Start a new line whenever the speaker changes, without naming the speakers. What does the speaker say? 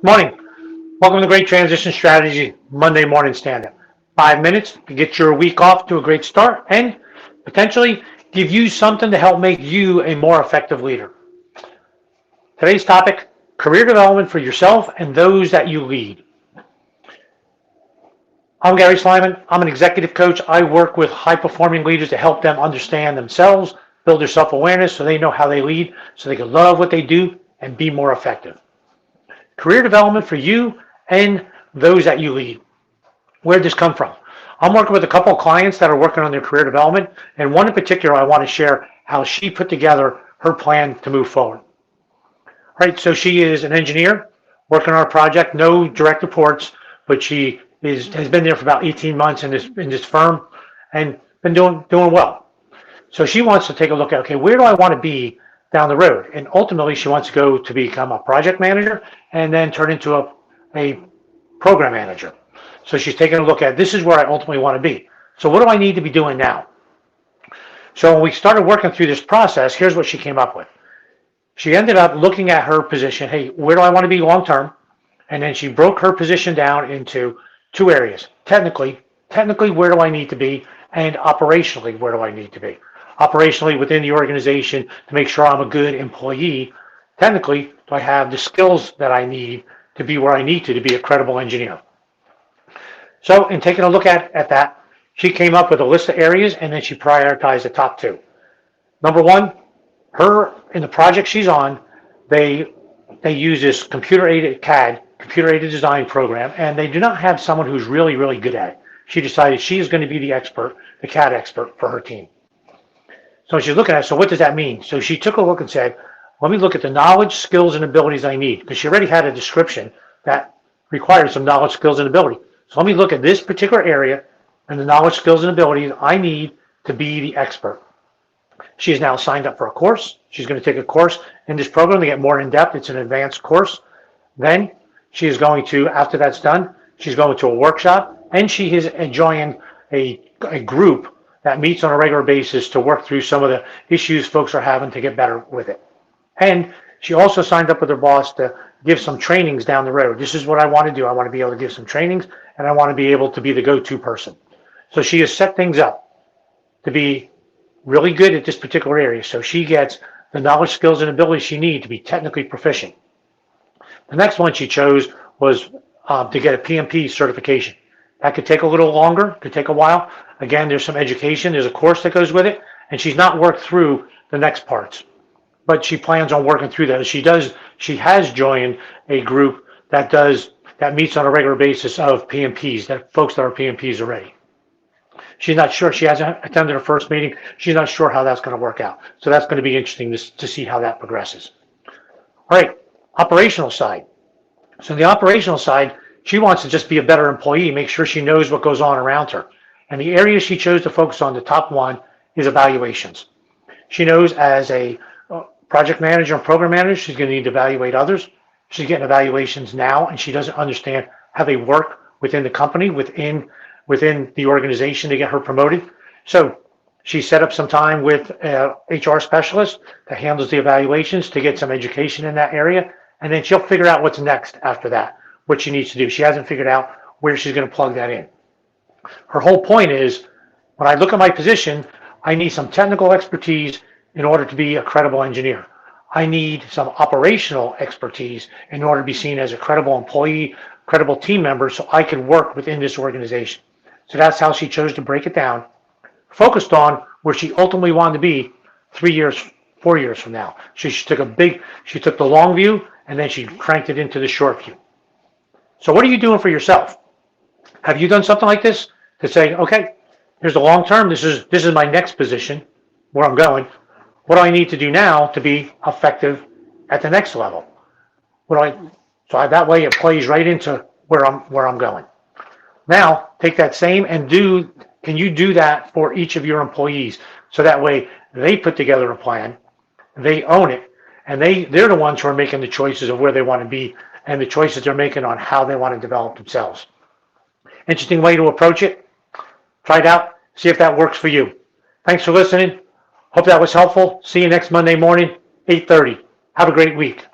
Morning. Welcome to the Great Transition Strategy Monday Morning Standup. 5 minutes to get your week off to a great start and potentially give you something to help make you a more effective leader. Today's topic, career development for yourself and those that you lead. I'm Gary Slyman. I'm an executive coach. I work with high-performing leaders to help them understand themselves, build their self-awareness so they know how they lead, so they can love what they do and be more effective. Career development for you and those that you lead. Where'd this come from? I'm working with a couple of clients that are working on their career development, and one in particular, I want to share how she put together her plan to move forward. All right, so she is an engineer working on a project, no direct reports, but she has been there for about 18 months in this firm and been doing well. So she wants to take a look at, okay, where do I want to be down the road? And ultimately, she wants to go to become a project manager and then turn into a program manager. So she's taking a look at, this is where I ultimately want to be. So what do I need to be doing now? So when we started working through this process, here's what she came up with. She ended up looking at her position, hey, where do I want to be long term? And then she broke her position down into two areas. Technically, where do I need to be? And operationally, where do I need to be? Operationally within the organization to make sure I'm a good employee. Technically, do I have the skills that I need to be where I need to be a credible engineer? So in taking a look at that, she came up with a list of areas and then she prioritized the top two. Number one, her in the project she's on, they use this computer-aided CAD, computer-aided design program, and they do not have someone who's really, really good at it. She decided she is going to be the expert, the CAD expert for her team. So she's looking at it, so what does that mean? So she took a look and said, let me look at the knowledge, skills, and abilities I need, because she already had a description that required some knowledge, skills, and ability. So let me look at this particular area and the knowledge, skills, and abilities I need to be the expert. She is now signed up for a course. She's going to take a course in this program to get more in depth. It's an advanced course. Then she is going to, after that's done, she's going to a workshop and she is enjoying a group that meets on a regular basis to work through some of the issues folks are having to get better with it. And she also signed up with her boss to give some trainings down the road. This is what I want to do. I want to be able to give some trainings and I want to be able to be the go-to person. So she has set things up to be really good at this particular area. So she gets the knowledge, skills, and abilities she needs to be technically proficient. The next one she chose was to get a PMP certification. That could take a little longer, could take a while. Again, there's some education, there's a course that goes with it, and she's not worked through the next parts. But she plans on working through that. She has joined a group that meets on a regular basis of PMPs, that folks that are PMPs already. She's not sure. She hasn't attended her first meeting. She's not sure how that's going to work out. So that's going to be interesting to see how that progresses. All right, operational side. So the operational side, she wants to just be a better employee, make sure she knows what goes on around her. And the area she chose to focus on, the top one, is evaluations. She knows as a project manager and program manager, she's going to need to evaluate others. She's getting evaluations now, and she doesn't understand how they work within the company, within the organization to get her promoted. So she set up some time with an HR specialist that handles the evaluations to get some education in that area, and then she'll figure out what's next after that, what she needs to do. She hasn't figured out where she's going to plug that in. Her whole point is, when I look at my position, I need some technical expertise in order to be a credible engineer. I need some operational expertise in order to be seen as a credible employee, credible team member, so I can work within this organization. So that's how she chose to break it down, focused on where she ultimately wanted to be 3 years, 4 years from now. She took the long view and then she cranked it into the short view. So what are you doing for yourself? Have you done something like this to say, okay, here's the long term. This is my next position where I'm going. What do I need to do now to be effective at the next level? That way it plays right into where I'm going. Now take that same and can you do that for each of your employees? So that way they put together a plan, they own it, and they're the ones who are making the choices of where they want to be and the choices they're making on how they want to develop themselves. Interesting way to approach it. Try it out. See if that works for you. Thanks for listening. Hope that was helpful. See you next Monday morning, 8:30. Have a great week.